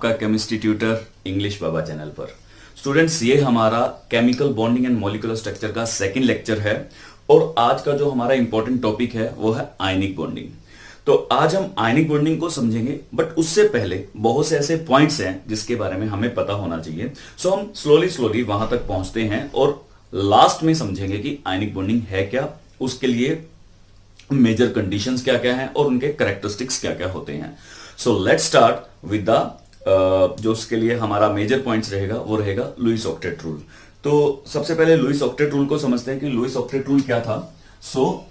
आपका chemistry tutor English बाबा channel पर। Students, ये हमारा chemical bonding and molecular structure का सेकंड लेक्चर है और आज का जो हमारा इंपॉर्टेंट टॉपिक है वो है आयनिक बॉन्डिंग। तो आज हम आयनिक बॉन्डिंग को समझेंगे, बट उससे पहले बहुत से ऐसे पॉइंट्स हैं जिसके बारे में हमें पता होना चाहिए। सो हम स्लोली वहां तक पहुंचते हैं और लास्ट में समझेंगे कि आयनिक बॉन्डिंग है क्या, उसके लिए मेजर कंडीशंस क्या क्या हैं और उनके कैरेक्टरिस्टिक्स क्या क्या होते हैं। So let's start with the जो उसके लिए हमारा मेजर पॉइंट्स रहेगा वो रहेगा लुईस ऑक्टेट रूल। तो सबसे पहले लुईस ऑक्टेट रूल को समझते हैं कि लुईस ऑक्टेट रूल क्या था। So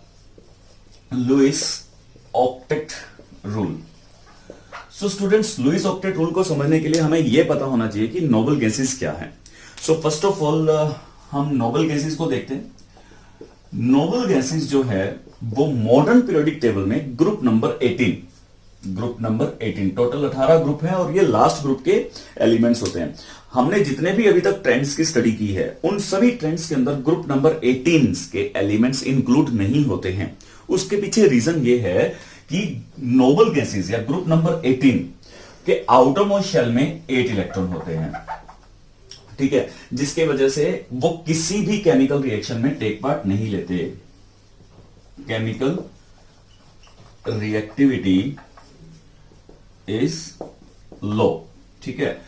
Lewis octet rule, so students, Lewis octet rule को समझने के लिए हमें यह पता होना चाहिए कि नोबल गैसेस क्या है। सो फर्स्ट ऑफ ऑल हम नोबल गैसेस को देखते हैं। नोबल गैसेस जो है वो मॉडर्न पीरियोडिक टेबल में ग्रुप नंबर 18, टोटल 18 ग्रुप है और ये लास्ट ग्रुप के एलिमेंट्स होते हैं। हमने जितने भी अभी तक ट्रेंड्स की स्टडी की है उन सभी ट्रेंड्स के अंदर ग्रुप नंबर 18 के एलिमेंट्स इंक्लूड नहीं होते हैं। उसके पीछे रीजन ये है कि नोबल गैसेस या ग्रुप नंबर 18 के आउटरमोस्ट शेल में 8 इलेक्ट्रॉन होते हैं, ठीक है, जिसके वजह से वो किसी भी केमिकल रिएक्शन में टेक पार्ट नहीं लेते। केमिकल रिएक्टिविटी इज लो, ठीक है,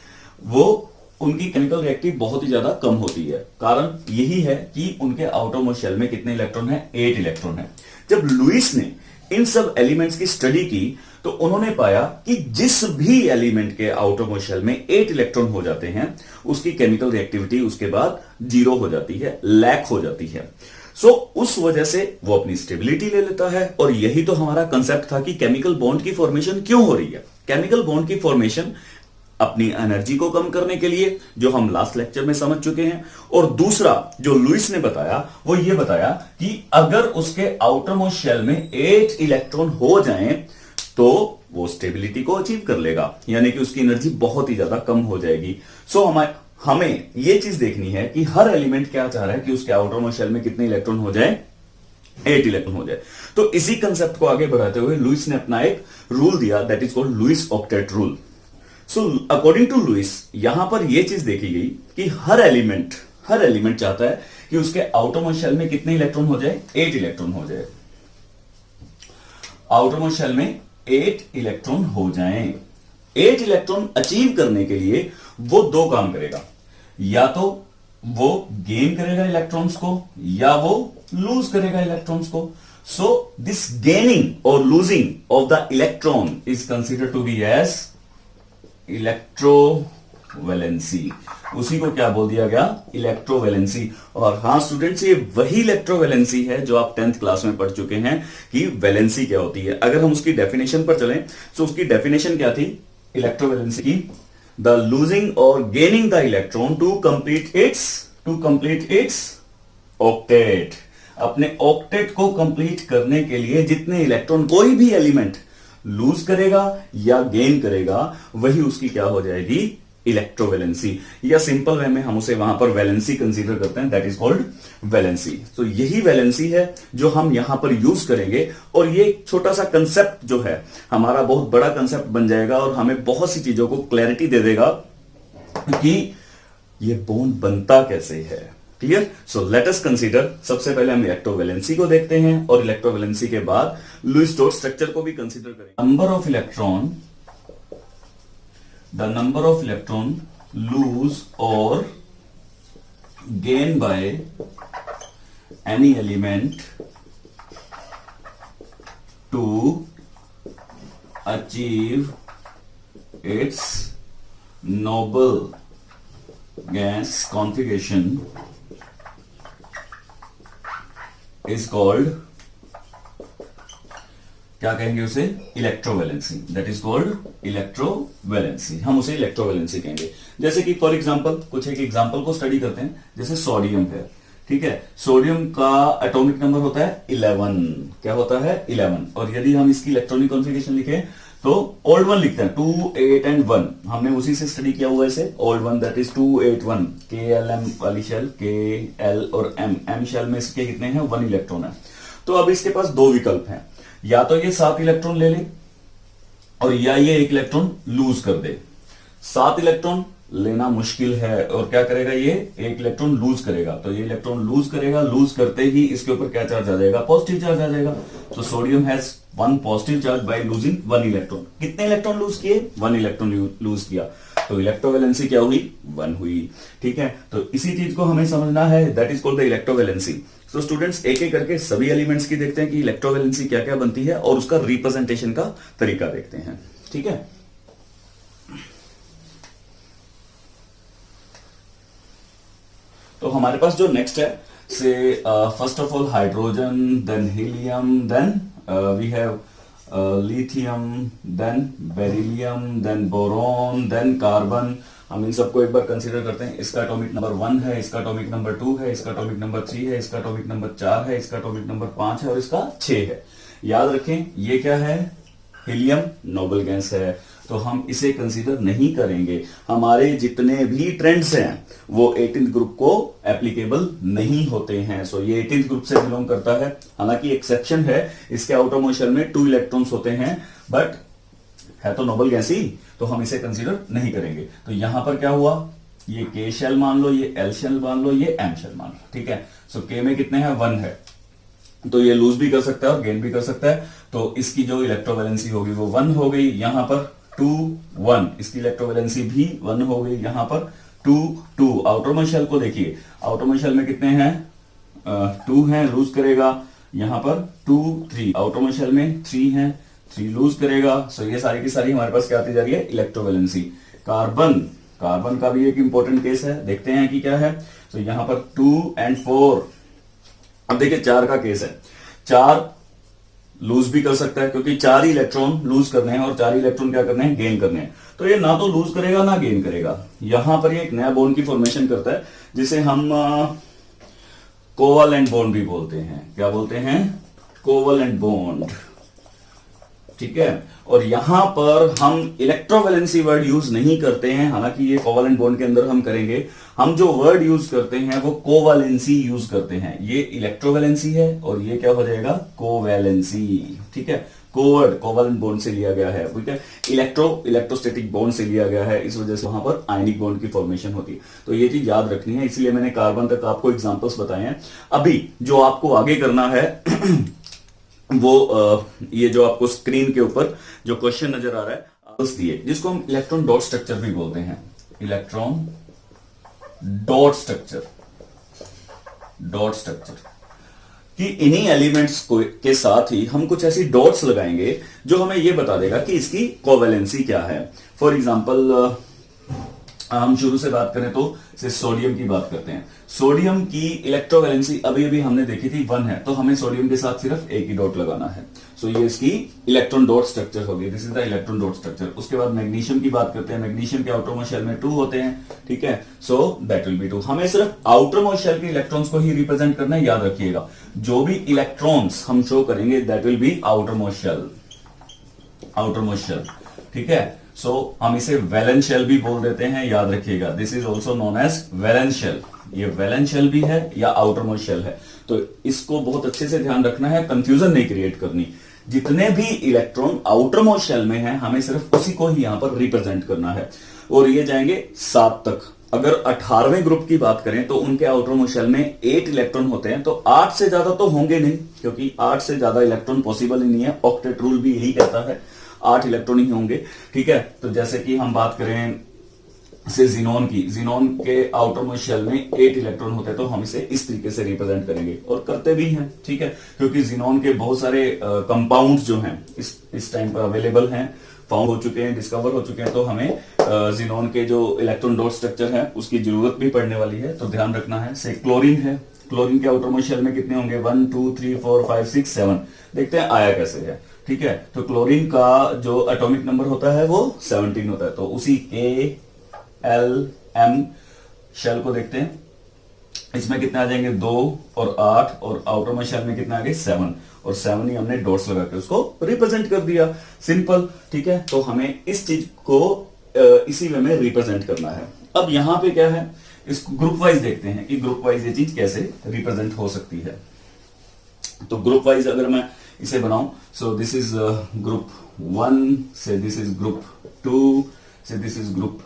वो उनकी केमिकल रिएक्टिव बहुत ही ज्यादा कम होती है। कारण यही है कि उनके आउटरमोस्ट शेल में कितने इलेक्ट्रॉन है, 8 इलेक्ट्रॉन है। जब लुईस ने इन सब एलिमेंट्स की स्टडी की तो उन्होंने पाया कि जिस भी एलिमेंट के आउटरमोस्ट शेल में 8 इलेक्ट्रॉन हो जाते हैं उसकी केमिकल रिएक्टिविटी उसके बाद 0 हो जाती है, लैक हो जाती है। सो उस वजह से वो अपनी स्टेबिलिटी ले लेता है। और यही तो हमारा कंसेप्ट था कि केमिकल बॉन्ड की फॉर्मेशन क्यों हो रही है। केमिकल बॉन्ड की फॉर्मेशन अपनी एनर्जी को कम करने के लिए, जो हम लास्ट लेक्चर में समझ चुके हैं। और दूसरा जो लुईस ने बताया वो ये बताया कि अगर उसके आउटरमोस्ट शेल में 8 इलेक्ट्रॉन हो जाएं तो वो स्टेबिलिटी को अचीव कर लेगा, यानी कि उसकी एनर्जी बहुत ही ज्यादा कम हो जाएगी। सो हमें यह चीज देखनी है कि हर एलिमेंट क्या चाह रहा है कि उसके आउटरमोस्ट शेल में कितने इलेक्ट्रॉन हो जाए, 8 इलेक्ट्रॉन हो जाए। तो इसी कंसेप्ट को आगे बढ़ाते हुए लुईस ने अपना एक रूल दिया, that is called Lewis octet rule. So according to Lewis यहां पर यह चीज देखी गई कि हर एलिमेंट चाहता है कि उसके आउटरमोस्ट शेल में कितने इलेक्ट्रॉन हो जाए, 8 इलेक्ट्रॉन हो जाए। आउटरमोस्ट शेल में 8 इलेक्ट्रॉन हो जाएं। 8 इलेक्ट्रॉन अचीव करने के लिए वो दो काम करेगा, या तो वो गेन करेगा इलेक्ट्रॉन्स को या वो लूज करेगा इलेक्ट्रॉन्स को। सो दिस गेनिंग और losing of the electron is considered to be as electrovalency. उसी को क्या बोल दिया गया, इलेक्ट्रोवैलेंसी। और हां स्टूडेंट्स, ये वही इलेक्ट्रोवैलेंसी है जो आप 10th क्लास में पढ़ चुके हैं कि वैलेंसी क्या होती है। अगर हम उसकी डेफिनेशन पर चलें तो उसकी डेफिनेशन क्या थी इलेक्ट्रोवैलेंसी की, द लूजिंग और gaining the electron to complete its octet. अपने ऑक्टेट को कंप्लीट करने के लिए जितने इलेक्ट्रॉन कोई भी एलिमेंट लूज करेगा या गेन करेगा वही उसकी क्या हो जाएगी, इलेक्ट्रोवैलेंसी। या सिंपल वे में हम उसे वहां पर वैलेंसी कंसीडर करते हैं, दैट इज कॉल्ड वैलेंसी। तो यही वैलेंसी है जो हम यहां पर यूज करेंगे। और ये छोटा सा कंसेप्ट जो है हमारा बहुत बड़ा कंसेप्ट बन जाएगा और हमें बहुत सी चीजों को क्लैरिटी दे देगा कि ये बॉन्ड बनता कैसे है। Clear? So let us consider, सबसे पहले हम इलेक्ट्रोवैलेंसी को देखते हैं और इलेक्ट्रोवैलेंसी के बाद लुईस डॉट स्ट्रक्चर को भी कंसीडर करेंगे। The number of electron lose और gain by any element to achieve its noble gas configuration is called, क्या कहेंगे उसे, electrovalency. That is called electrovalency. हम उसे इलेक्ट्रोवैलेंसी कहेंगे। जैसे कि फॉर एग्जांपल कुछ एक एग्जांपल को स्टडी करते हैं, जैसे सोडियम है, ठीक है। सोडियम का एटॉमिक नंबर होता है 11। क्या होता है, 11। और यदि हम इसकी इलेक्ट्रॉनिक कॉन्फिगरेशन लिखें तो ओल्ड वन लिखते हैं, 2, 8 एंड 1। हमने उसी से स्टडी किया हुआ इसे, old one that is 2, 8, 1। KLM वाली शेल, KL और M शेल में इसके कितने हैं, 1 इलेक्ट्रॉन है। तो अब इसके पास दो विकल्प हैं, या तो ये 7 इलेक्ट्रॉन ले ले और या ये 1 इलेक्ट्रॉन लूज कर दे। 7 इलेक्ट्रॉन लेना मुश्किल है, और क्या करेगा ये, एक इलेक्ट्रॉन लूज करेगा। तो ये इलेक्ट्रॉन लूज करेगा, लूज करते ही इसके ऊपर क्या चार्ज आ जाएगा, पॉजिटिव चार्ज आ जाएगा। तो sodium has 1 positive charge by losing 1 electron. कितने इलेक्ट्रॉन लूज किए, 1 इलेक्ट्रॉन लूज किया, तो इलेक्ट्रोवैलेंसी क्या हुई, 1 हुई। ठीक है, तो इसी चीज को हमें समझना है, that is called the electrovalency. तो स्टूडेंट्स एक एक करके सभी एलिमेंट्स की देखते हैं कि इलेक्ट्रोवैलेंसी क्या क्या बनती है, और उसका रिप्रेजेंटेशन का तरीका देखते हैं। ठीक है, तो हमारे पास जो नेक्स्ट है, से first of all hydrogen, then helium, then we have lithium, then beryllium, then boron, then carbon. हम इन सबको एक बार कंसीडर करते हैं। इसका एटॉमिक नंबर 1 है, इसका एटॉमिक नंबर 2 है, इसका एटॉमिक नंबर 3 है, इसका एटॉमिक नंबर 4 है, इसका एटॉमिक नंबर 5 है, और इसका 6 है। याद रखें ये क्या है, हीलियम नोबल गैस है, तो हम इसे कंसीडर नहीं करेंगे। हमारे जितने भी ट्रेंड्स हैं वो 18th ग्रुप को एप्लीकेबल नहीं होते हैं। सो ये 18th ग्रुप से बिलोंग करता है। हालांकि एक्सेप्शन है, इसके आउटर मोशन में 2 इलेक्ट्रॉन्स होते हैं, बट है तो नोबल गैस ही, तो हम इसे कंसीडर नहीं करेंगे। तो यहां पर क्या हुआ, ये के शेल मान लो, ये एल शेल मान लो, ये एम शेल मान लो। ठीक है, सो के में कितने हैं, 1 है, तो ये लूज भी कर सकता है और गेन भी कर सकता है। तो इसकी जो इलेक्ट्रोवैलेंसी होगी वो 1 हो गई। यहां पर 2 1, इसकी इलेक्ट्रोवैलेंसी भी 1 हो गई। यहां पर 2 2, आउटरमोस्ट शेल को देखिए, आउटरमोस्ट शेल में कितने हैं, 2 हैं, लूज करेगा। यहां पर 2 3, आउटरमोस्ट शेल में 3 हैं, 3 लूज करेगा। सो ये सारी की सारी हमारे पास क्या आती जा रही है, इलेक्ट्रोवैलेंसी। कार्बन, कार्बन का भी एक इंपॉर्टेंट केस है, देखते हैं कि क्या है। तो यहां पर 2 और 4, अब देखिए 4 का केस है, 4 लूज भी कर सकता है, क्योंकि 4 ही इलेक्ट्रॉन लूज करने हैं और 4 ही इलेक्ट्रॉन क्या करने हैं, गेन करने हैं। तो ये ना तो लूज करेगा ना गेन करेगा। यहां पर ये एक नया बॉन्ड की फॉर्मेशन करता है, जिसे हम कोवलेंट बॉन्ड भी बोलते हैं। क्या बोलते हैं, कोवलेंट बॉन्ड। ठीक है, और यहां पर हम इलेक्ट्रोवैलेंसी वर्ड यूज नहीं करते हैं, हालांकि ये कोवलेंट बॉन्ड के अंदर हम करेंगे। हम जो वर्ड यूज करते हैं वो कोवैलेंसी यूज करते हैं। ये इलेक्ट्रोवैलेंसी है और ये क्या हो जाएगा, कोवैलेंसी। ठीक है, कोवर्ड कोवलेंट बॉन्ड से लिया गया है। ठीक है, इलेक्ट्रोस्टैटिक बॉन्ड से लिया गया है, इस वजह से वहां पर आयनिक बॉन्ड की फॉर्मेशन होती है। तो ये चीज याद रखनी है, इसलिए मैंने कार्बन तक आपको एग्जांपल्स बताए हैं। अभी जो आपको आगे करना है वो ये जो आपको स्क्रीन के ऊपर जो क्वेश्चन नजर आ रहा है दिए, जिसको हम इलेक्ट्रॉन डॉट स्ट्रक्चर भी बोलते हैं। Electron dot structure, dot structure कि इन्हीं एलिमेंट्स को के साथ ही हम कुछ ऐसी डॉट्स लगाएंगे जो हमें यह बता देगा कि इसकी कोवैलेंसी क्या है। फॉर एग्जांपल हम शुरू से बात करें तो सोडियम की बात करते हैं। सोडियम की इलेक्ट्रोवैलेंसी अभी अभी हमने देखी थी 1 है, तो हमें सोडियम के साथ सिर्फ एक ही डॉट लगाना है। सो ये इसकी इलेक्ट्रॉन डॉट स्ट्रक्चर होगी, this is the electron dot structure. उसके बाद मैग्नीशियम की बात करते हैं, मैग्नीशियम के आउटरमोस्ट शेल में 2 होते हैं। ठीक है, सो दैट विल बी 2। हमें सिर्फ आउटरमोस्ट शेल के इलेक्ट्रॉन्स को ही रिप्रेजेंट करना है, याद रखिएगा। जो भी इलेक्ट्रॉन्स हम शो करेंगे that will be outermost shell, outermost shell. ठीक है, सो हम इसे वैलेंस शेल भी बोल देते हैं, याद रखिएगा। This is also known as valence shell. ये वैलेंस शेल भी है या आउटरमोस्ट शेल है, तो इसको बहुत अच्छे से ध्यान रखना है, कंफ्यूजन नहीं क्रिएट करनी। जितने भी इलेक्ट्रॉन आउटरमोस्ट शेल में हैं, हमें सिर्फ उसी को ही यहां पर रिप्रेजेंट करना है। और ये जाएंगे 7 तक। अगर 18वें ग्रुप की बात करें तो उनके आउटरमोस्ट शेल में 8 इलेक्ट्रॉन होते हैं, तो 8 से ज्यादा तो होंगे नहीं, क्योंकि 8 से ज्यादा इलेक्ट्रॉन पॉसिबल ही नहीं है। ऑक्टेट रूल भी यही कहता है 8 इलेक्ट्रॉन ही होंगे। ठीक है, तो जैसे कि हम बात करें से जीनोन की, जीनोन के आउटरमोस्ट शेल में 8 इलेक्ट्रॉन होते हैं, तो हम इसे इस तरीके से रिप्रेजेंट करेंगे और करते भी हैं। ठीक है, क्योंकि जीनोन के बहुत सारे कंपाउंड्स जो हैं इस टाइम पर अवेलेबल हैं, फाउंड हो चुके हैं, डिस्कवर हो चुके हैं, तो हमें जीनोन के जो इलेक्ट्रॉन डॉट स्ट्रक्चर है उसकी जरूरत भी पड़ने वाली है, तो ध्यान रखना है। से क्लोरीन है, क्लोरीन के आउटरमोस्ट शेल में कितने होंगे, 1 2 3 4 5 6 7। देखते हैं आया कैसे है। ठीक है, तो क्लोरीन का जो एटॉमिक नंबर होता है वो 17 होता है, तो उसी KLM शेल को देखते हैं। इसमें कितने आ जाएंगे, 2 और 8, और आउटरमोस्ट शेल में कितना आ गए, 7, और 7 ही हमने डॉट्स लगा के उसको रिप्रेजेंट कर दिया, सिंपल। ठीक है, तो हमें इस चीज को इसी वे में रिप्रेजेंट करना है। अब यहां पे क्या है, इसको ग्रुप वाइज देखते हैं कि ग्रुप वाइज ये चीज कैसे रिप्रेजेंट हो सकती है। तो ग्रुप वाइज अगर मैं इसे बनाऊं, सो दिस इज ग्रुप 1, से दिस इज ग्रुप 2, से दिस इज ग्रुप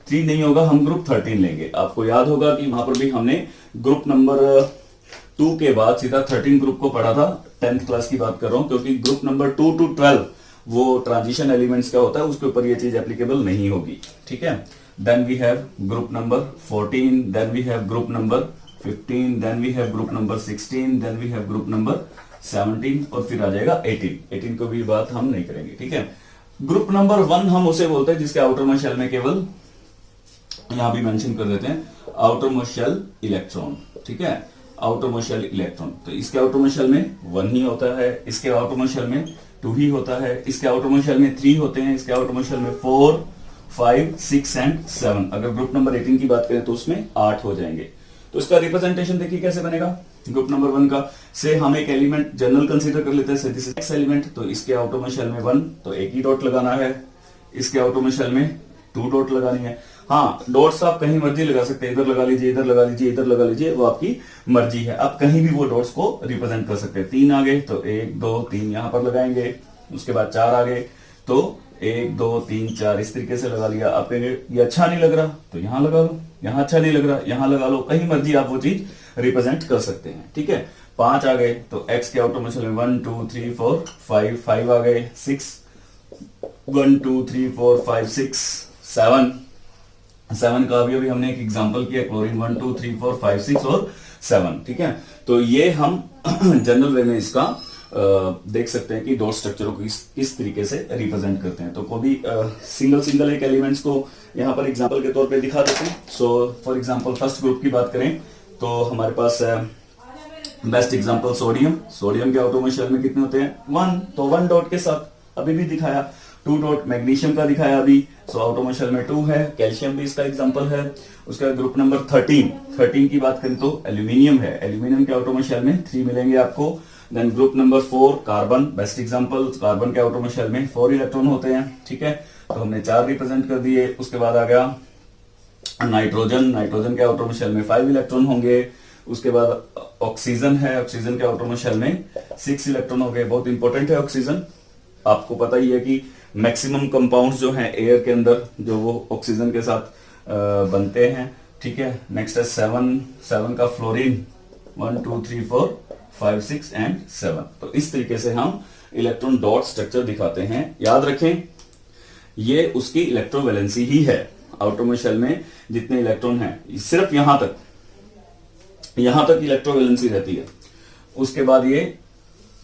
थ्री नहीं होगा, हम ग्रुप 13 लेंगे। आपको याद होगा कि वहां पर भी हमने ग्रुप नंबर 2 के बाद सीधा 13 ग्रुप को पढ़ा था। 10th क्लास की बात कर रहा हूं, क्योंकि ग्रुप नंबर 2 to 12 वो ट्रांजिशन एलिमेंट्स का होता है, उसके ऊपर ये चीज एप्लीकेबल नहीं होगी। ठीक है, then we have group number 14, then we have group number 15, then we have group number 16, then we have group number 17 और फिर आ जाएगा 18 को भी बात हम नहीं करेंगे। ठीक है, ग्रुप नंबर 1 हम उसे बोलते हैं जिसके आउटर मोस्ट शेल में केवल, यहां भी मेंशन कर देते हैं, आउटर मोस्ट शेल इलेक्ट्रॉन। ठीक है, आउटर मोस्ट शेल इलेक्ट्रॉन, तो इसके आउटर मोस्ट शेल में 1 ही होता है, इसके आउटर मोस्ट शेल में 2 ही होता है, इसके आउटर मोस्ट शेल में 3 होते हैं, इसके आउटर मोस्ट शेल में 4, 5, 6 एंड 7। अगर ग्रुप नंबर 18 की बात करें तो उसमें 8 हो जाएंगे। तो इसका रिप्रेजेंटेशन देखिए कैसे बनेगा ग्रुप नंबर 1 का। से हम एक एलिमेंट जनरल कंसीडर कर लेते हैं, दिस इज एक्स एलिमेंट, तो इसके आउटर मोस्ट शेल में 1 तो एक ही डॉट लगाना है, इसके आउटर मोस्ट शेल में 2 डॉट लगानी है। हाँ, डॉट्स आप कहीं मर्जी लगा सकते हैं, इधर लगा लीजिए, इधर लगा लीजिए, इधर लगा लीजिए, वो आपकी मर्जी है। आप कहीं भी वो डॉट्स को रिप्रेजेंट कर सकते हैं। 3 आ गए तो 1 2 3 यहां पर लगाएंगे, उसके बाद 4 आ गए तो 1 2 3 4 इस तरीके से लगा लिया। आप कहेंगे ये अच्छा नहीं लग रहा तो यहां लगा लो, यहां अच्छा नहीं लग रहा यहां लगा लो, कहीं मर्जी आप वो चीज रिप्रेजेंट कर सकते हैं। ठीक है, 5 आ गए तो x के आउटर मोस्ट शेल में 1 2 3 4 5, 5 आ गए, 6 1 2 3 4 5 6 7 का अभी हमने एक एग्जांपल किया, क्लोरीन 1 2 3 4 5 6 और 7। ठीक है, तो ये हम जनरल वे में इसका देख सकते हैं कि डॉट स्ट्रक्चर को किस तरीके से रिप्रेजेंट करते हैं। तो कोई भी सिंगल एक एलिमेंट्स को यहाँ पर एग्जांपल के तौर पे दिखा देते हैं। So for example first group की बात करें तो हमारे पास बेस्ट एग्जांपल सोडियम। सोडियम के आउटर मोस्ट शेल में कितने होते हैं 1, तो 1 डॉट के साथ अभी भी दिखाया। 2 डॉट मैग्नीशियम का दिखाया अभी, सो आउटर मोस्ट शेल में 2 है। कैल्शियम भी इसका एग्जांपल है। उसका ग्रुप नंबर 13 की बात करें तो एल्यूमिनियम है। एल्यूमिनियम के आउटर मोस्ट शेल में 3 मिलेंगे आपको। Then group number 4 carbon, best example. Carbon के आउटर मोस्ट शेल में 4 इलेक्ट्रॉन होते हैं। ठीक है, तो हमने 4 रिप्रेजेंट कर दिए। उसके बाद आ गया नाइट्रोजन। नाइट्रोजन के आउटर मोस्ट शेल में 5 इलेक्ट्रॉन होंगे। उसके बाद ऑक्सीजन है। ऑक्सीजन के आउटर मोस्ट शेल में 6 इलेक्ट्रॉन हो गए। बहुत इंपॉर्टेंट है ऑक्सीजन। आपको पता ही है कि मैक्सिमम कंपाउंड्स जो हैं एयर के अंदर जो वो ऑक्सीजन के साथ बनते हैं। ठीक है, नेक्स्ट है 7 का फ्लोरीन 1 2 3 4 5 6 एंड 7। तो इस तरीके से हम इलेक्ट्रॉन डॉट स्ट्रक्चर दिखाते हैं। याद रखें ये उसकी इलेक्ट्रोवैलेंसी ही है। आउटर मोस्ट शेल में जितने इलेक्ट्रॉन हैं सिर्फ यहां तक इलेक्ट्रोवैलेंसी रहती है। उसके बाद ये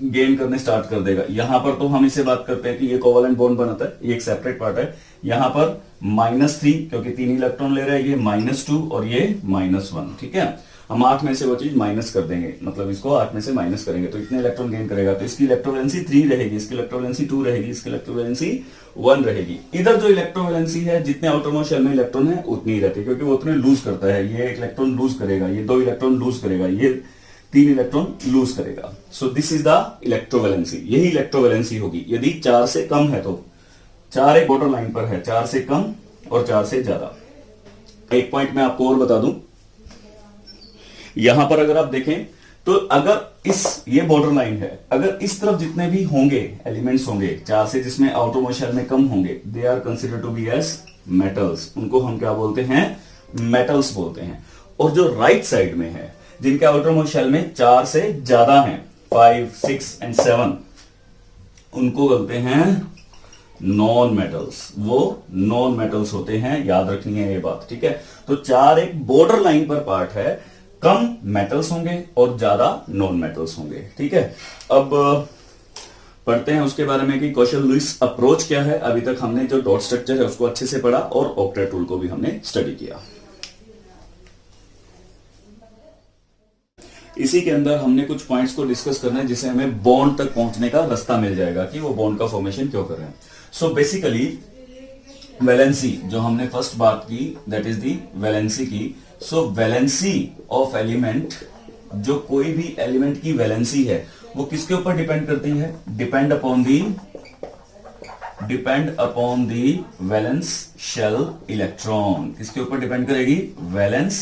गेन करने स्टार्ट कर देगा। यहां पर तो हम इसे बात करते हैं कि ये कोवेलेंट बॉन्ड बनाता है, ये एक सेपरेट पार्ट है। यहां पर -3 क्योंकि 3 इलेक्ट्रॉन ले रहा है, ये -2 और ये -1। ठीक है, हम 8 में से वो चीज माइनस कर देंगे, मतलब इसको 8 में से माइनस करेंगे तो इतने इलेक्ट्रॉन गेन करेगा। तो इसकी इलेक्ट्रोवैलेंसी 3 रहेगी, इसकी इलेक्ट्रोवैलेंसी 2 रहेगी, इसकी इलेक्ट्रोवैलेंसी 1 रहेगी। इधर जो इलेक्ट्रोवैलेंसी है जितने आउटर मोस्ट शेल में इलेक्ट्रॉन है उतनी ही रहती है, क्योंकि वो उतने लूज करता है। ये 1 इलेक्ट्रॉन लूज करेगा, ये 2 इलेक्ट्रॉन लूज करेगा, ये 3 इलेक्ट्रॉन लूज करेगा। So this is the electrovalency. यही इलेक्ट्रोवैलेंसी होगी। यदि 4 से कम है तो 4 एक बॉर्डर लाइन पर है, 4 से कम और 4 से ज्यादा। एक पॉइंट मैं आपको और बता दूं, यहां पर अगर आप देखें तो अगर ये बॉर्डर लाइन है, अगर इस तरफ जितने भी होंगे एलिमेंट्स होंगे 4 से जिसमें आउटर मोस्ट शेल में कम होंगे, they are considered to be as metals. उनको हम क्या बोलते हैं, मेटल्स बोलते हैं। और जो राइट साइड में है जिनके आउटर मोस्ट शेल में 4 से ज्यादा हैं, 5 6 एंड 7, उनको बोलते हैं नॉन मेटल्स। वो नॉन मेटल्स होते हैं, याद रखनी है ये बात। ठीक है, तो 4 एक बॉर्डर लाइन पर पार्ट है, कम मेटल्स होंगे और ज्यादा नॉन मेटल्स होंगे। ठीक है, अब पढ़ते हैं उसके बारे में कि कौशल लुईस अप्रोच क्या है। अभी तक हमने जो डॉट स्ट्रक्चर है उसको अच्छे से पढ़ा और ऑक्टेट रूल को भी हमने स्टडी किया। इसी के अंदर हमने कुछ पॉइंट्स को डिस्कस करना है जिससे हमें बॉन्ड तक पहुंचने का रास्ता मिल जाएगा कि वो बॉन्ड का फॉर्मेशन क्यों कर रहे हैं। सो बेसिकली वैलेंसी जो हमने फर्स्ट बात की, दैट इज दी वैलेंसी की। सो वैलेंसी ऑफ एलिमेंट, जो कोई भी एलिमेंट की वैलेंसी है वो किसके ऊपर डिपेंड करती है, depend upon the valence shell electron. किसके ऊपर डिपेंड करेगी, वैलेंस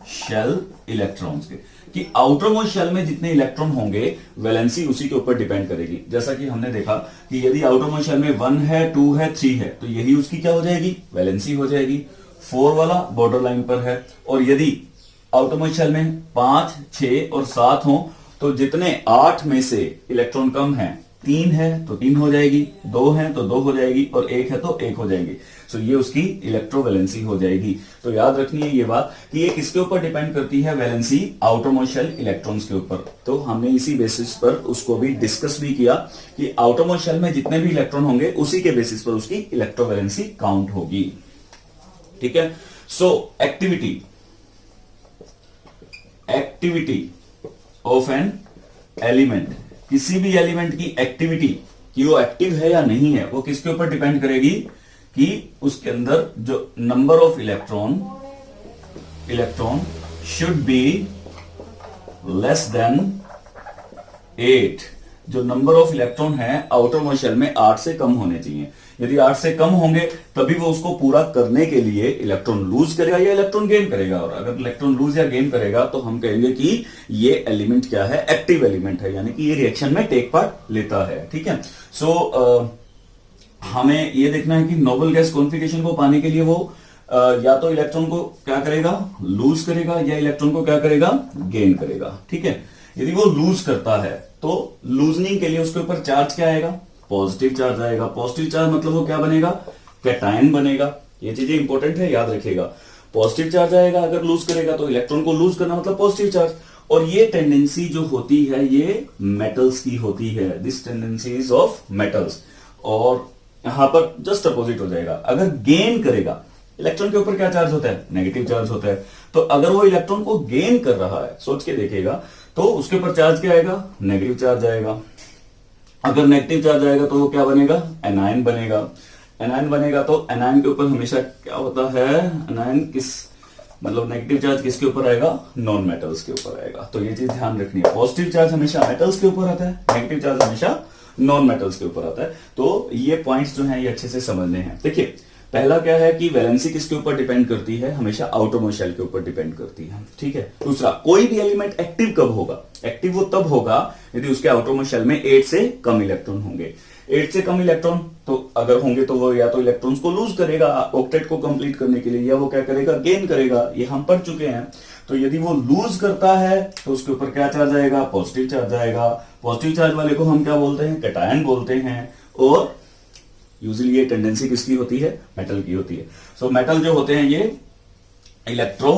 शेल इलेक्ट्रॉन्स के। कि आउटरमोस्ट शेल में जितने इलेक्ट्रॉन होंगे वैलेंसी उसी के ऊपर डिपेंड करेगी। जैसा कि हमने देखा कि यदि आउटरमोस्ट शेल में 1 है, 2 है, 3 है, तो यही उसकी क्या हो जाएगी, वैलेंसी हो जाएगी। 4 वाला बॉर्डर लाइन पर है, और यदि आउटरमोस्ट शेल में 5, 6 और 7 हो, तो जितने 8 में से इलेक्ट्रॉन कम है, 3 है तो 3 हो जाएगी, 2 है तो 2 हो जाएगी, और 1 है तो 1 हो जाएगी। सो ये उसकी इलेक्ट्रोवैलेंसी हो जाएगी। तो याद रखनी है ये बात कि ये किसके ऊपर डिपेंड करती है, वैलेंसी आउटरमोस्ट शेल इलेक्ट्रॉन्स के ऊपर। तो हमने इसी बेसिस पर उसको भी डिस्कस भी किया कि आउटरमोस्ट शेल में जितने भी इलेक्ट्रॉन होंगे उसी के बेसिस पर उसकी इलेक्ट्रोवैलेंसी काउंट होगी। ठीक है। सो एक्टिविटी ऑफ एन एलिमेंट, किसी भी एलिमेंट की एक्टिविटी कि वो एक्टिव है या नहीं है, वो किसके ऊपर डिपेंड करेगी कि उसके अंदर जो number of electron should be less than 8। जो नंबर ऑफ इलेक्ट्रॉन है आउटरमोस्ट शेल में 8 से कम होने चाहिए। यदि 8 से कम होंगे तभी वो उसको पूरा करने के लिए इलेक्ट्रॉन लूज करेगा या इलेक्ट्रॉन गेन करेगा। और अगर इलेक्ट्रॉन लूज या गेन करेगा तो हम कहेंगे कि ये एलिमेंट क्या है, एक्टिव एलिमेंट है, यानी कि ये रिएक्शन में टेक पार्ट लेता है। ठीक है। सो हमें ये देखना है कि नोबल गैस कॉन्फिगरेशन को पाने के लिए वो या तो इलेक्ट्रॉन को क्या करेगा, लूज करेगा, या इलेक्ट्रॉन को क्या करेगा, गेन करेगा। ठीक है। यदि वो लूज करता है तो लूजनिंग के लिए उसके ऊपर चार्ज क्या आएगा, पॉजिटिव चार्ज आएगा। पॉजिटिव चार्ज मतलब वो क्या बनेगा, कैटायन बनेगा। ये चीजें इंपॉर्टेंट है, याद रखिएगा। पॉजिटिव चार्ज आएगा अगर लूज करेगा, तो इलेक्ट्रॉन को लूज करना मतलब पॉजिटिव चार्ज। और ये टेंडेंसी जो होती है ये मेटल्स की होती है, दिस टेंडेंसीज ऑफ मेटल्स। और यहां पर जस्ट अपोजिट हो जाएगा। अगर गेन करेगा, इलेक्ट्रॉन के ऊपर क्या चार्ज होता है, नेगेटिव चार्ज होता है। तो अगर वो इलेक्ट्रॉन को गेन कर रहा है, सोच के देखिएगा, तो उसके ऊपर चार्ज क्या आएगा, नेगेटिव चार्ज आएगा। अगर नेगेटिव चार्ज आएगा तो वो क्या बनेगा, एनायन बनेगा। एनायन बनेगा तो एनायन के ऊपर हमेशा क्या होता है, एनायन किस मतलब नेगेटिव चार्ज किसके ऊपर आएगा, नॉन मेटल्स के ऊपर आएगा। तो ये चीज ध्यान रखनी है। पॉजिटिव चार्ज हमेशा मेटल्स के ऊपर आता है, नेगेटिव चार्ज हमेशा नॉन मेटल्स के ऊपर आता है। तो ये पॉइंट्स जो हैं ये अच्छे से समझने हैं। देखिए, पहला क्या है कि वैलेंसी किसके ऊपर डिपेंड करती है, हमेशा आउटरमोस्ट शेल के ऊपर डिपेंड करती है। ठीक है। दूसरा, कोई भी एलिमेंट एक्टिव कब होगा, एक्टिव वो तब होगा यदि उसके आउटरमोस्ट शेल में 8 से कम इलेक्ट्रॉन होंगे। 8 से कम इलेक्ट्रॉन तो अगर होंगे तो वो या तो इलेक्ट्रॉन्स को लूज करेगा ऑक्टेट को कंप्लीट करने के लिए, या वो क्या करेगा, गेन करेगा। ये हम पढ़ चुके हैं। तो यदि वो लूज करता है तो उसके ऊपर क्या चार्ज आएगा, पॉजिटिव चार्ज आएगा। पॉजिटिव चार्ज वाले को हम क्या बोलते हैं, कैटायन बोलते हैं। और यूजुअली ये टेंडेंसी किसकी होती है, मेटल की होती है। सो मेटल जो होते हैं ये इलेक्ट्रो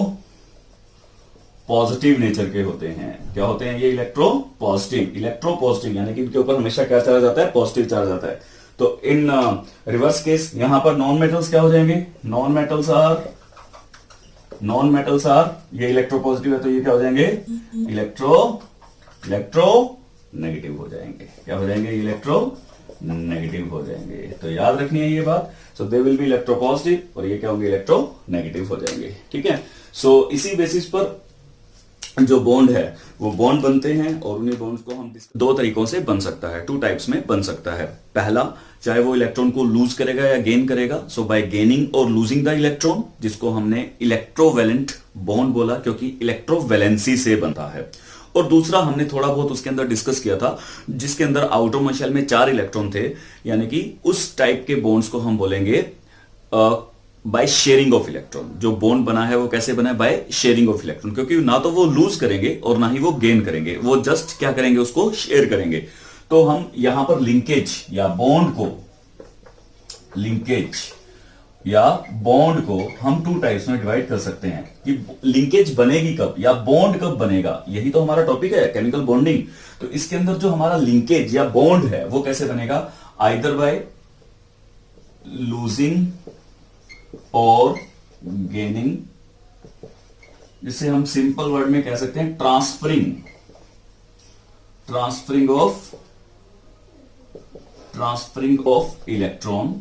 पॉजिटिव नेचर के होते हैं। क्या होते हैं ये, इलेक्ट्रो पॉजिटिव, यानी कि इनके ऊपर हमेशा क्या चार्ज आता है, पॉजिटिव चार्ज आता है। तो इन रिवर्स केस यहां पर नॉन मेटल्स क्या हो जाएंगे, नॉन मेटल्स आर ये इलेक्ट्रो पॉजिटिव है तो ये क्या हो जाएंगे, इलेक्ट्रो नेगेटिव हो जाएंगे। क्या हो जाएंगे, इलेक्ट्रो नेगेटिव हो जाएंगे। तो याद रखनी है ये बात। So they will be electropositive और ये क्या होंगे, इलेक्ट्रो नेगेटिव हो जाएंगे। ठीक है। सो इसी बेसिस पर जो बॉन्ड है वो बॉन्ड बनते हैं, और उन्हीं बॉन्ड्स को हम दो तरीकों से बन सकता है, 2 टाइप्स में बन सकता है। पहला, चाहे वो इलेक्ट्रॉन को लूज करेगा या गेन करेगा, सो बाय गेनिंग और लूजिंग द इलेक्ट्रॉन, जिसको हमने इलेक्ट्रोवैलेंट बॉन्ड बोला क्योंकि इलेक्ट्रोवैलेंसी से बनता है। और दूसरा हमने थोड़ा बहुत उसके अंदर डिस्कस किया था, जिसके अंदर आउटरमोस्ट शेल में 4 इलेक्ट्रॉन थे, यानी कि उस टाइप के बॉन्ड्स को हम बोलेंगे बाय शेयरिंग ऑफ इलेक्ट्रॉन। जो बॉन्ड बना है वो कैसे बना है, बाय शेयरिंग ऑफ इलेक्ट्रॉन। क्योंकि ना तो वो लूज करेंगे और ना ही वो गेन करेंगे, वो जस्ट क्या करेंगे, उसको शेयर करेंगे। तो हम यहां पर लिंकेज या बॉन्ड को हम 2 टाइप्स में डिवाइड कर सकते हैं कि लिंकेज बनेगी कब या बॉन्ड कब बनेगा। यही तो हमारा टॉपिक है, केमिकल बॉन्डिंग। तो इसके अंदर जो हमारा लिंकेज या बॉन्ड है वो कैसे बनेगा, आइदर बाय लूजिंग और गेनिंग, जिसे हम सिंपल वर्ड में कह सकते हैं ट्रांसफरिंग ऑफ इलेक्ट्रॉन।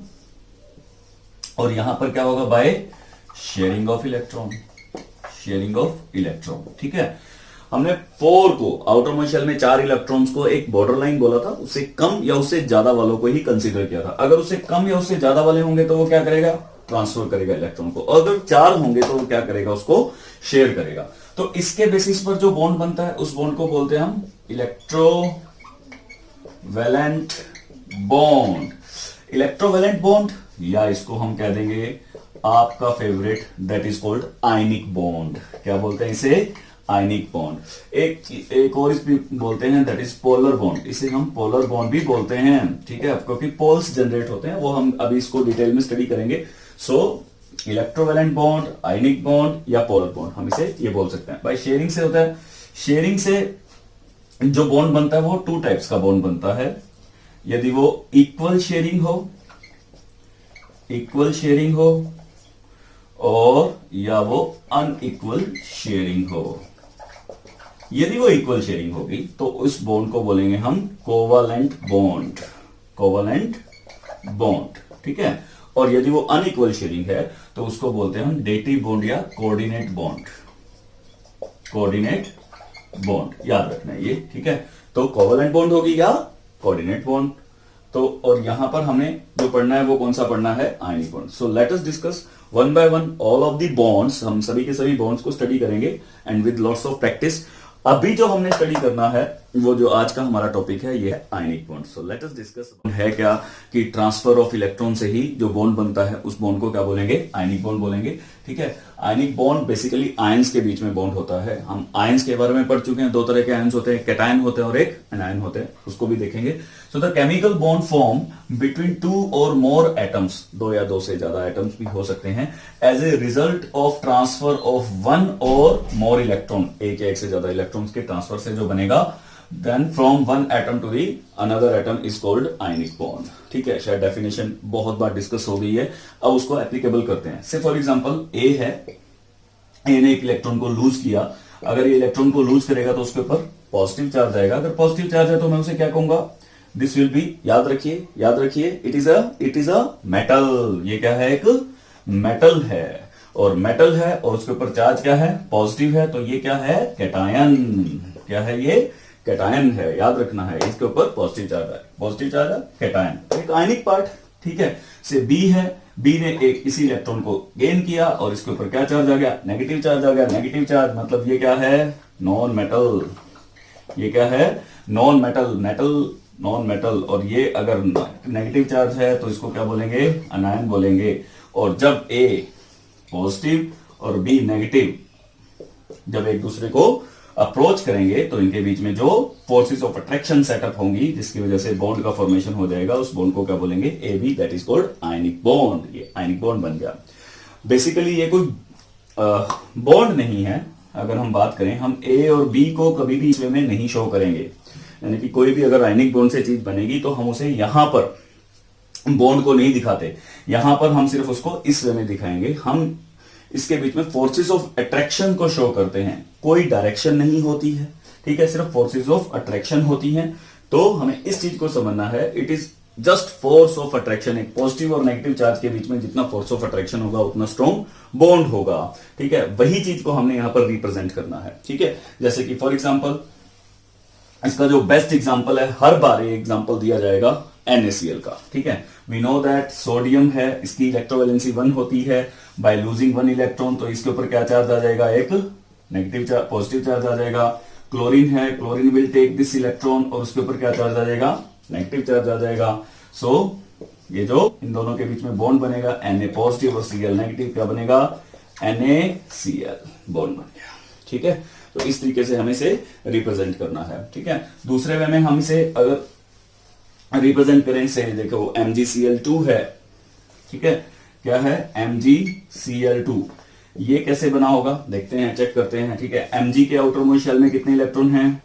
और यहां पर क्या होगा, बाय शेयरिंग ऑफ इलेक्ट्रॉन। ठीक है। हमने 4 को आउटरमोस्ट शेल में 4 इलेक्ट्रॉन्स को एक बॉर्डर लाइन बोला था, उससे कम या उससे ज्यादा वालों को ही कंसीडर किया था। अगर उससे कम या उससे ज्यादा वाले होंगे तो वो क्या करेगा, ट्रांसफर करेगा इलेक्ट्रॉन को, अगर 4 होंगे तो वो क्या करेगा, उसको शेयर करेगा। तो इसके बेसिस पर जो बॉन्ड बनता है उस बॉन्ड को बोलते हैं हम इलेक्ट्रोवैलेंट बॉन्ड। इलेक्ट्रोवैलेंट बॉन्ड, या इसको हम कह देंगे आपका favourite, that is called ionic bond. क्या बोलते हैं इसे, आयनिक बॉन्ड। एक और इस बोलते हैं दैट इज पोलर बॉन्ड, इसे हम पोलर बॉन्ड भी बोलते हैं, ठीक है, क्योंकि पोल्स जनरेट होते हैं, वो हम अभी इसको डिटेल में स्टडी करेंगे। सो इलेक्ट्रोवैलेंट बॉन्ड, आयनिक बॉन्ड या पोलर बॉन्ड, हम इसे ये बोल सकते हैं। भाई शेयरिंग से होता है, शेयरिंग से जो बॉन्ड बनता है वो 2 टाइप्स का बॉन्ड बनता है। यदि वो इक्वल शेयरिंग हो और या वो अनइक्वल शेयरिंग हो। यदि वो इक्वल शेयरिंग होगी तो उस बॉन्ड को बोलेंगे हम कोवालेंट बॉन्ड, कोवालेंट बॉन्ड, ठीक है। और यदि वो अनइक्वल शेयरिंग है तो उसको बोलते हैं हम डेटिव बॉन्ड या कोऑर्डिनेट बॉन्ड, कोऑर्डिनेट बॉन्ड, याद रखना है ये, ठीक है। तो कोवालेंट बॉन्ड होगी या कोऑर्डिनेट बॉन्ड। तो और यहां पर हमें जो पढ़ना है वो कौन सा पढ़ना है, ionic bond. So let us discuss one by one all of the bonds, हम सभी के सभी बॉन्ड्स को स्टडी करेंगे and with lots of practice. अभी जो हमने स्टडी करना है वो जो आज का हमारा टॉपिक है ये है ionic bond. So let us discuss है क्या कि ट्रांसफर ऑफ इलेक्ट्रॉन से ही जो बॉन्ड बनता है उस बॉन्ड को क्या बोलेंगे, आयनिक बॉन्ड बोलेंगे, ठीक है। आयनिक बॉन्ड बेसिकली आयंस के बीच में बॉन्ड होता है। हम आयंस के बारे में पढ़ चुके हैं, 2 तरह के आयंस होते हैं, कैटायन होते हैं और एक एनायन होते हैं, उसको भी देखेंगे। So the chemical bond form between 2 और मोर एटम्स, 2 या 2 से ज्यादा एटम्स भी हो सकते हैं, as a result of transfer of 1 और मोर इलेक्ट्रॉन, एक या एक से ज्यादा इलेक्ट्रॉन्स के ट्रांसफर से जो बनेगा, then from one atom to the another atom is called ionic bond, ठीक है। शायद डेफिनेशन बहुत बार डिस्कस हो गई है, अब उसको एप्लीकेबल करते हैं। से फॉर एग्जांपल ए है, ए ने एक इलेक्ट्रॉन को लूज किया, अगर ये इलेक्ट्रॉन को लूज करेगा तो उसके ऊपर पॉजिटिव चार्ज आएगा। अगर पॉजिटिव चार्ज है तो मैं उसे क्या कहूंगा, दिस विल बी, याद रखिए इट इज अ मेटल। ये क्या है, एक मेटल है, और मेटल है और उसके ऊपर चार्ज क्या है, पॉजिटिव है, तो ये क्या है, कैटायन। क्या है ये, कैटायन है, याद रखना है, इसके ऊपर पॉजिटिव चार्ज है, पॉजिटिव चार्ज है, कैटायन, एक आयनिक पार्ट, ठीक है। से बी है, बी ने एक इसी इलेक्ट्रॉन को गेन किया और इसके ऊपर क्या चार्ज आ गया, नेगेटिव चार्ज आ गया। नेगेटिव चार्ज मतलब ये क्या है, नॉन मेटल, ये क्या है, नॉन मेटल, नॉन मेटल। और ये अगर नेगेटिव चार्ज है तो इसको क्या बोलेंगे, अनायन बोलेंगे। और जब ए पॉजिटिव और बी नेगेटिव जब एक दूसरे को अप्रोच करेंगे तो इनके बीच में जो फोर्सेस ऑफ अट्रैक्शन सेटअप होंगी जिसकी वजह से बॉन्ड का फॉर्मेशन हो जाएगा, उस बॉन्ड को क्या बोलेंगे, A B, that is called ionic bond. ये आयनिक बॉन्ड बन गया। बेसिकली ये कोई बॉन्ड नहीं है। अगर हम बात करें, हम ए और बी को कभी भी इस वे में नहीं शो करेंगे, यानी कि कोई भी अगर आयनिक बॉन्ड से चीज बनेगी तो हम उसे यहां पर बॉन्ड को नहीं दिखाते, यहां पर हम सिर्फ उसको इस वे में दिखाएंगे। हम इसके बीच में फोर्सेस ऑफ अट्रैक्शन को शो करते हैं, कोई डायरेक्शन नहीं होती है, ठीक है, सिर्फ फोर्सेस ऑफ अट्रैक्शन होती हैं। तो हमें इस चीज को समझना है, it is just force of attraction. एक पॉजिटिव और नेगेटिव चार्ज के बीच में जितना फोर्स ऑफ अट्रैक्शन होगा उतना स्ट्रॉन्ग बॉन्ड होगा, ठीक है। वही चीज को हमने यहां पर रिप्रेजेंट करना है, ठीक है। जैसे कि फॉर एग्जाम्पल, इसका जो बेस्ट एग्जाम्पल है, हर बार ये एग्जाम्पल दिया जाएगा NaCl का, ठीक है। वी नो दैट सोडियम है, इसकी इलेक्ट्रोवैलेंसी 1 होती है, बाय लूजिंग 1 इलेक्ट्रॉन, तो इसके ऊपर क्या चार्ज आ जाएगा, एक नेगेटिव चार्ज, पॉजिटिव चार्ज आ जाएगा। क्लोरीन है, chlorine will take this electron और उसके ऊपर क्या चार्ज आ जाएगा, नेगेटिव चार्ज आ जाएगा। सो ये जो इन दोनों के बीच में बॉन्ड बनेगा, Na पॉजिटिव और Cl नेगेटिव, क्या बनेगा, NaCl बॉन्ड बन गया, ठीक है। तो इस तरीके से हमें इसे रिप्रेजेंट करना है, ठीक है। दूसरे वे में हम इसे अगर रिप्रेजेंट करें से, देखो MgCl2 है, ठीक है, क्या है, MgCl2, ये कैसे बना होगा देखते हैं, चेक करते हैं, ठीक है। Mg के आउटर मोस्ट शेल में कितने इलेक्ट्रॉन हैं,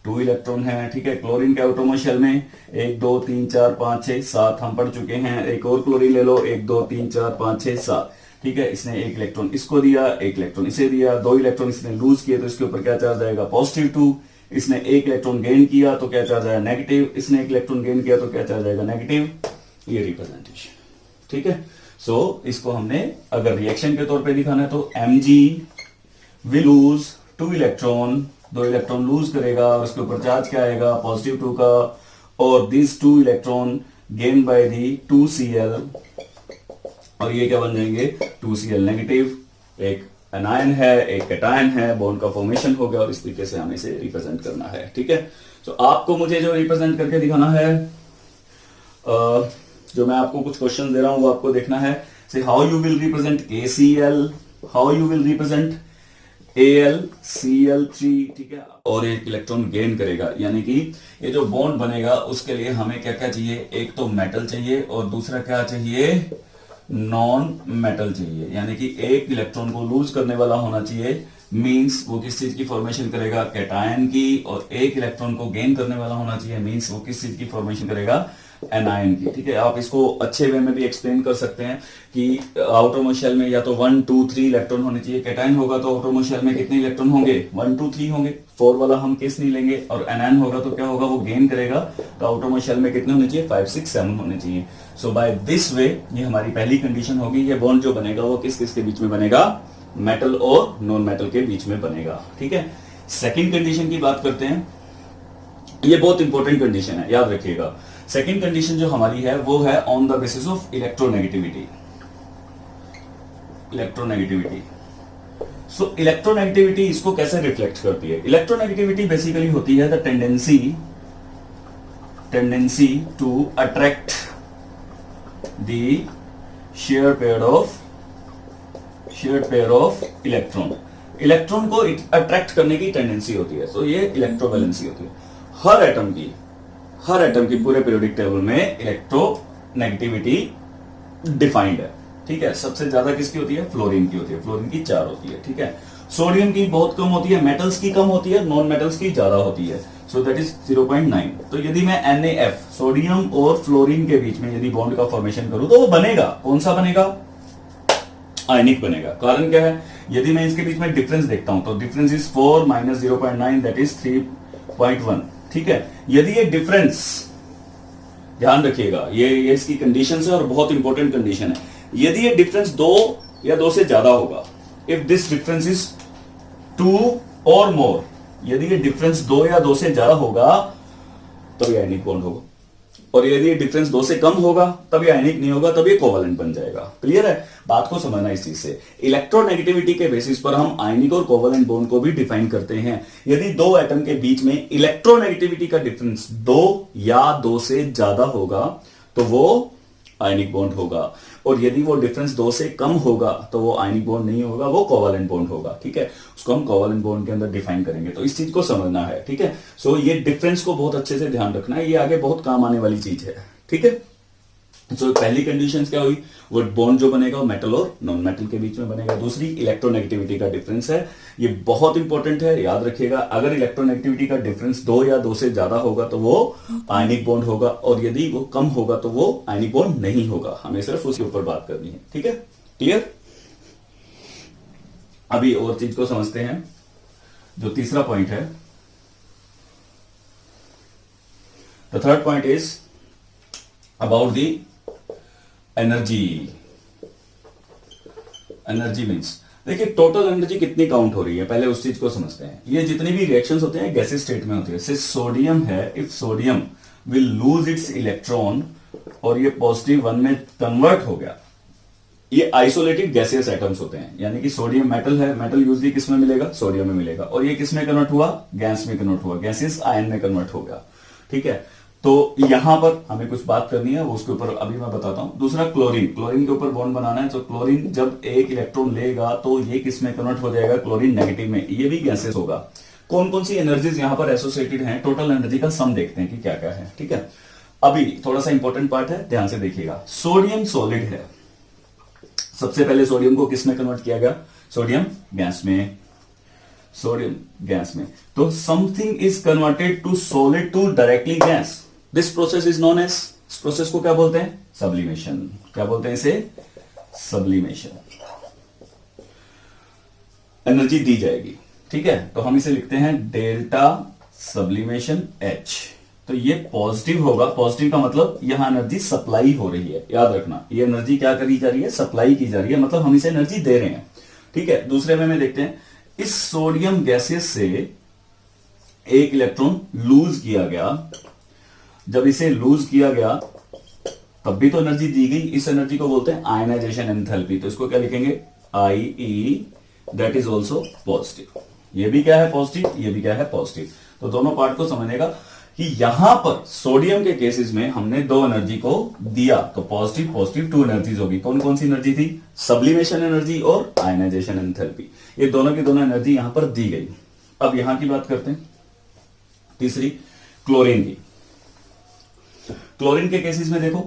2 इलेक्ट्रॉन हैं, ठीक है। क्लोरीन के आउटर मोस्ट शेल में 1 2 3 4 5 6 7 हम पढ़ चुके हैं। एक और क्लोरीन ले लो, 1 2 3 4 5 6 7, ठीक है। इसने 1 इलेक्ट्रॉन इसको दिया, 1 इलेक्ट्रॉन इसे दिया, 2 इलेक्ट्रॉन इसने लूज किए तो इसके ऊपर क्या चार्ज आएगा, +2। इसने 1 इलेक्ट्रॉन गेन किया तो क्या चार्ज आएगा, नेगेटिव। इसने 1 इलेक्ट्रॉन गेन किया तो क्या चार्ज आएगा, नेगेटिव। ये रिप्रेजेंटेशन, ठीक है। सो इसको हमने अगर रिएक्शन के तौर पे दिखाना है तो Mg will lose 2 electron, 2 electron lose करेगा, उसके ऊपर चार्ज क्या आएगा, +2 का, और this 2 electron gain by the 2Cl और ये क्या बन जाएंगे 2Cl नेगेटिव, एक एनायन है एक कैटायन है, बॉन्ड का फॉर्मेशन हो गया और इस तरीके से हमें इसे रिप्रेजेंट करना है। ठीक है, तो आपको मुझे जो रिप्रेजेंट करके दिखाना है, जो मैं आपको कुछ क्वेश्चन दे रहा हूं वो आपको देखना है। से how you will represent KCl, how you will represent AlCl3। ठीक है, और एक इलेक्ट्रॉन गेन करेगा, यानी कि ये जो बॉन्ड बनेगा उसके लिए हमें क्या क्या चाहिए, एक तो मेटल चाहिए और दूसरा क्या चाहिए, नॉन मेटल चाहिए। यानी कि एक इलेक्ट्रॉन को लूज करने वाला होना चाहिए, मींस वो किस चीज की फॉर्मेशन करेगा, कैटायन की, और एक इलेक्ट्रॉन को गेन करने वाला होना चाहिए, मींस वो किस चीज की फॉर्मेशन करेगा, एनायन की। ठीक है, आप इसको अच्छे वे में भी एक्सप्लेन कर सकते हैं कि आउटरमोस्ट शेल में या तो 1 2 3 इलेक्ट्रॉन होने चाहिए, कैटायन होगा तो आउटरमोस्ट शेल में कितने इलेक्ट्रॉन होंगे, 1 2 3 होंगे, 4 वाला हम केस नहीं लेंगे, और एनायन होगा तो क्या होगा, वो गेन करेगा तो आउटरमोस्ट शेल में कितने होने चाहिए, 5 6 7 होने चाहिए। सो बाय दिस वे ये हमारी पहली कंडीशन होगी, ये बॉन्ड जो बनेगा वो किस किस के बीच में बनेगा, मेटल और नॉन मेटल के बीच में बनेगा। ठीक है, सेकेंड कंडीशन की बात करते हैं, ये बहुत इंपॉर्टेंट कंडीशन है, याद रखिएगा। सेकेंड कंडीशन जो हमारी है वो है on the basis of electronegativity. Electronegativity, so electronegativity इसको कैसे रिफ्लेक्ट करती है, इलेक्ट्रोनेगेटिविटी बेसिकली होती है the tendency to attract the share pair of electron, electron को अट्रैक्ट करने की टेंडेंसी होती है। तो ये इलेक्ट्रोवैलेंसी होती है हर एटम की पूरे पीरियोडिक टेबल में इलेक्ट्रोनेगेटिविटी डिफाइंड है। ठीक है, सबसे ज्यादा किसकी होती है, फ्लोरीन की होती है, फ्लोरीन की 4 होती है। ठीक है, सोडियम की बहुत कम होती है, मेटल्स की कम होती है, नॉन मेटल्स की ज्यादा होती है, सो दैट इज 0.9। तो यदि मैं NaF सोडियम और फ्लोरीन के बीच में यदि बॉन्ड का फॉर्मेशन करूं तो वो बनेगा, कौन सा बनेगा, आयनिक बनेगा। कारण क्या है, यदि मैं इसके बीच में डिफरेंस देखता हूं तो डिफरेंस इज 4 - 0.9 दैट इज 3.1। ठीक है, यदि ये डिफरेंस, ध्यान रखिएगा ये इसकी कंडीशन है और बहुत इंपॉर्टेंट कंडीशन है, यदि ये डिफरेंस 2 या 2 से ज्यादा होगा, इफ दिस डिफरेंस इज 2 और मोर, यदि ये डिफरेंस 2 या 2 से ज्यादा होगा तब ये आयनिक बॉन्ड होगा, और यदि ये डिफरेंस 2 से कम होगा तब ये आयनिक नहीं होगा, तब ये कोवलेंट बन जाएगा। क्लियर है, बात को समझना इस चीज से। इलेक्ट्रोनेगेटिविटी के बेसिस पर हम आयनिक और कोवलेंट बॉन्ड को भी डिफाइन करते हैं। यदि 2 एटम के बीच में इलेक्ट्रोनेगेटिविटी का डिफरेंस 2 या 2 से ज्यादा होगा तो वो आयनिक बॉन्ड होगा, और यदि वो डिफरेंस 2 से कम होगा तो वो आयनिक बॉन्ड नहीं होगा, वो कोवलेंट बॉन्ड होगा। ठीक है, उसको हम कोवलेंट बॉन्ड के अंदर डिफाइन करेंगे, तो इस चीज को समझना है। ठीक है, सो ये डिफरेंस को बहुत अच्छे से ध्यान रखना है, ये आगे बहुत काम आने वाली चीज है। ठीक है, सो पहली कंडीशन क्या हुई, वो बॉन्ड जो बनेगा वो मेटल और नॉन मेटल के बीच में बनेगा। दूसरी इलेक्ट्रोनेगेटिविटी का डिफरेंस है, ये बहुत इंपॉर्टेंट है, याद रखिएगा। अगर इलेक्ट्रोनेगेटिविटी का डिफरेंस 2 या 2 से ज्यादा होगा तो वो आयनिक बॉन्ड होगा, और यदि वो कम होगा तो वो आयनिक बॉन्ड नहीं होगा। हमें सिर्फ उसके ऊपर बात करनी है। ठीक है, क्लियर। अभी और चीज को समझते हैं, जो तीसरा पॉइंट है, the third point is about the energy means, देखिए टोटल एनर्जी कितनी काउंट हो रही है, पहले उस चीज को समझते हैं। ये जितनी भी रिएक्शंस होते हैं गैसेस स्टेट में होती है। जैसे सोडियम है, if sodium will lose its electron और ये +1 में कन्वर्ट हो गया, ये आइसोलेटेड गैसियस एटम्स होते हैं। यानी कि सोडियम मेटल है, मेटल यूजली किस में मिलेगा, सोडियम में मिलेगा, और ये किस में कन्वर्ट हुआ, गैस में कन्वर्ट हुआ, गैसियस आयन में कन्वर्ट हो गया। ठीक है, तो यहां पर हमें कुछ बात करनी है, वो उसके ऊपर अभी मैं बताता हूं। दूसरा क्लोरीन, क्लोरीन के ऊपर बॉन्ड बनाना है, तो क्लोरीन जब एक इलेक्ट्रॉन लेगा तो ये किस में कन्वर्ट हो जाएगा, क्लोरीन नेगेटिव में, ये भी गैसेस होगा। कौन कौन सी एनर्जीज यहां पर एसोसिएटेड हैं, टोटल एनर्जी का सम देखते हैं कि क्या क्या है। ठीक है, अभी थोड़ा सा इंपॉर्टेंट पार्ट है, ध्यान से देखिएगा। सोडियम सॉलिड है, सबसे पहले सोडियम को किस में कन्वर्ट किया गया, सोडियम गैस में, सोडियम गैस में। तो something is converted to solid to directly gas, this process is known as, इस प्रोसेस को क्या बोलते हैं, सब्लिमेशन। क्या बोलते हैं इसे, सब्लिमेशन। एनर्जी दी जाएगी। ठीक है, तो हम इसे लिखते हैं डेल्टा सब्लिमेशन H। तो ये पॉजिटिव होगा, पॉजिटिव का मतलब यहां एनर्जी सप्लाई हो रही है, याद रखना, ये एनर्जी क्या करी जा रही है, सप्लाई की जा रही है, मतलब हम इसे एनर्जी दे रहे हैं। ठीक है, दूसरे वे में देखते हैं, इस सोडियम गैसेस से एक इलेक्ट्रॉन लूज किया गया, जब इसे लूज किया गया तब भी तो एनर्जी दी गई। इस एनर्जी को बोलते हैं आयनाइजेशन एंथैल्पी। तो इसको क्या लिखेंगे, IE, that is also positive. ये भी क्या है, पॉजिटिव, ये भी क्या है, पॉजिटिव। तो दोनों पार्ट को समझने का कि यहां पर सोडियम के केसेस में हमने दो एनर्जी को दिया, तो पॉजिटिव पॉजिटिव 2 एनर्जीज होगी। कौन कौन सी एनर्जी थी, सब्लिमेशन एनर्जी और आयनाइजेशन एंथैल्पी। ये दोनों की दोनों एनर्जी यहां पर दी गई। अब यहां की बात करते हैं, तीसरी क्लोरीन की। क्लोरीन के केसेस में देखो,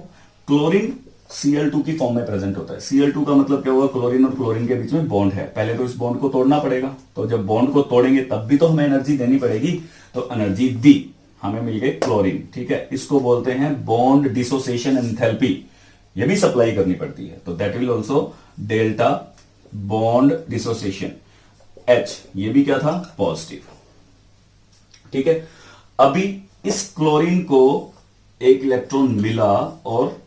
क्लोरीन Cl2 की फॉर्म में प्रेजेंट होता है। Cl2 का मतलब क्या हुआ, क्लोरीन और क्लोरीन के बीच में बॉन्ड है। पहले तो इस बॉन्ड को तोड़ना पड़ेगा, तो जब बॉन्ड को तोड़ेंगे तब भी तो हमें एनर्जी देनी पड़ेगी। तो एनर्जी दी, हमें मिल गई क्लोरीन, ठीक है। इसको बोलते हैं बॉन्ड डिसोसिएशन एंथैल्पी, ये भी सप्लाई करनी पड़ती है। तो that will also delta bond dissociation H, ये भी क्या था, पॉजिटिव, ठीक है। अभी इस क्लोरीन को एक इलेक्ट्रॉन मिला और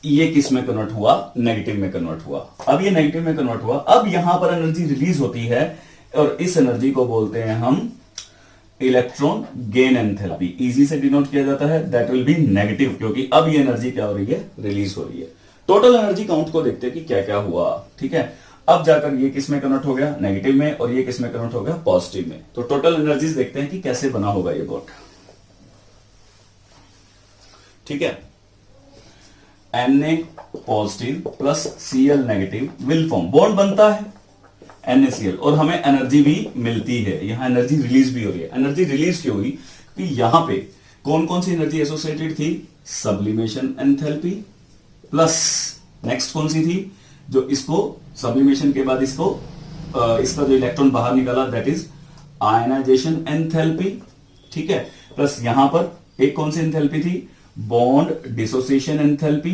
ये किस में कन्वर्ट हुआ, नेगेटिव में कन्वर्ट हुआ। अब ये नेगेटिव में कन्वर्ट हुआ, अब यहां पर एनर्जी रिलीज होती है और इस एनर्जी को बोलते हैं हम इलेक्ट्रॉन गेन एंथैल्पी। इजी से डिनोट किया जाता है, दैट विल बी नेगेटिव, क्योंकि अब ये एनर्जी क्या हो रही है, रिलीज हो रही है। टोटल एनर्जी काउंट को देखते हैं कि क्या क्या हुआ, ठीक है। अब जाकर ये किस में कन्वर्ट हो गया, नेगेटिव में, और ये किस में कन्वर्ट हो गया, पॉजिटिव में। तो टोटल एनर्जीज देखते हैं कि कैसे बना होगा ये बॉन्ड, ठीक है। Na positive plus Cl negative will form, bond बनता है NaCl, और हमें एनर्जी भी मिलती है। यहां एनर्जी रिलीज भी हो रही है। एनर्जी रिलीज क्यों हुई, कि यहां पे कौन कौन सी एनर्जी एसोसिएटेड थी, सब्लिमेशन एंथैल्पी प्लस नेक्स्ट कौन सी थी, जो इसको सब्लिमेशन के बाद इसको इसका जो इलेक्ट्रॉन बाहर निकाला, दैट इज आयनाइजेशन एंथैल्पी, ठीक है। प्लस यहां पर एक कौन सी एंथैल्पी थी, बॉन्ड डिसोसिएशन एंथैल्पी,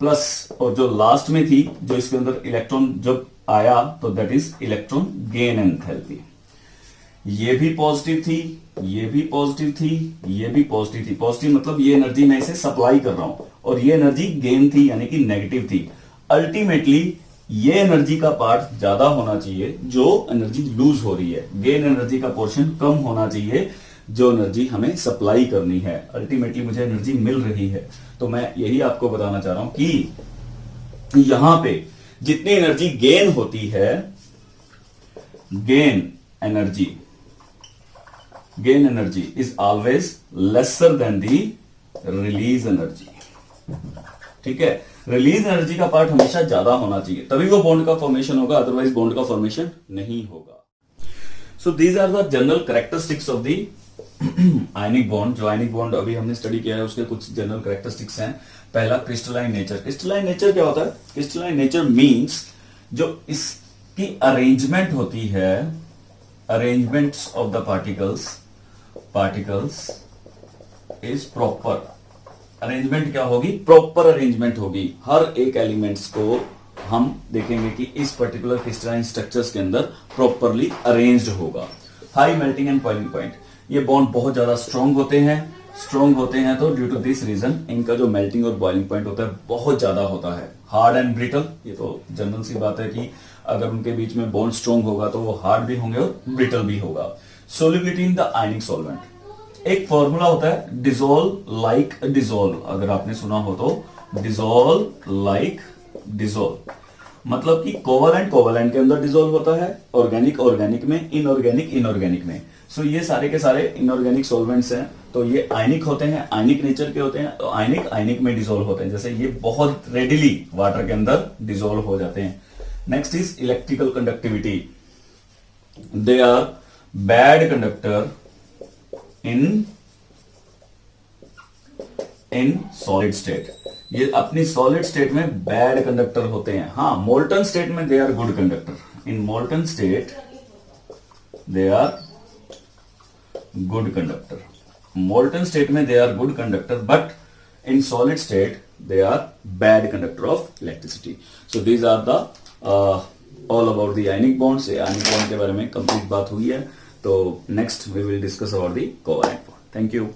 प्लस और जो लास्ट में थी, जो इसके अंदर इलेक्ट्रॉन जब आया, तो that is electron gain enthalpy. ये भी पॉजिटिव थी, ये भी पॉजिटिव थी, ये भी पॉजिटिव थी। पॉजिटिव मतलब ये एनर्जी मैं इसे सप्लाई कर रहा हूं, और ये एनर्जी गेन थी, यानी कि नेगेटिव थी। अल्टीमेटली ये एनर्जी का पार्ट ज्यादा होना चाहिए, जो एनर्जी लूज हो रही है। गेन एनर्जी का पोर्शन कम होना चाहिए, जो एनर्जी हमें सप्लाई करनी है। अल्टीमेटली मुझे एनर्जी मिल रही है। तो मैं यही आपको बताना चाह रहा हूं कि यहां पे जितनी एनर्जी गेन होती है, gain energy is always lesser than the release energy, ठीक है। रिलीज एनर्जी का पार्ट हमेशा ज्यादा होना चाहिए, तभी वो बॉन्ड का फॉर्मेशन होगा, अदरवाइज बॉन्ड का फॉर्मेशन नहीं होगा। So these are the general characteristics of the ionic bond. जो आयनिक बॉन्ड अभी हमने स्टडी किया है, उसके कुछ जनरल कैरेक्टरिस्टिक्स हैं। पहला, क्रिस्टलाइन नेचर। क्रिस्टलाइन नेचर क्या होता है, क्रिस्टलाइन नेचर मींस जो इसकी अरेंजमेंट होती है, arrangements of the particles is proper. Arrangement क्या होगी, प्रॉपर अरेंजमेंट होगी। हर एक एलिमेंट्स को हम देखेंगे कि इस पर्टिकुलर क्रिस्टलाइन स्ट्रक्चर्स के अंदर प्रॉपरली अरेंज्ड होगा। High melting and boiling point, ये बॉन्ड बहुत ज्यादा स्ट्रांग होते हैं, तो ड्यू टू दिस रीजन इनका जो मेल्टिंग और बॉइलिंग पॉइंट होता है बहुत ज्यादा होता है। हार्ड एंड ब्रिटल, ये तो जनरल सी बात है कि अगर उनके बीच में बॉन्ड स्ट्रांग होगा तो वो हार्ड भी होंगे और ब्रिटल भी होगा। Solubility in the ionic solvent, एक फॉर्मूला होता है डिसॉल्व लाइक डिसॉल्व। अगर आपने सुना हो तो डिसॉल्व लाइक डिसॉल्व, मतलब कि कोवलेंट के अंदर डिसॉल्व होता है, ऑर्गेनिक में, इनऑर्गेनिक में। सो ये सारे के सारे इनऑर्गेनिक सॉल्वेंट्स हैं, तो ये आयनिक होते हैं, आयनिक नेचर के होते हैं, तो आयनिक में डिसॉल्व होते हैं। जैसे ये बहुत रेडिली वाटर के अंदर डिसॉल्व हो जाते हैं। Next is electrical conductivity, they are bad conductor in solid state. ये अपनी सॉलिड स्टेट में बैड कंडक्टर होते हैं। हाँ, मोल्टन स्टेट में they are good conductor. In molten state they are good conductor. Molten state में they are good conductor, but in solid state they are bad conductor of electricity. So these are the all about the ionic bonds. Ionic bond के बारे में complete बात हुई है। तो next we will discuss about the covalent bond. Thank you.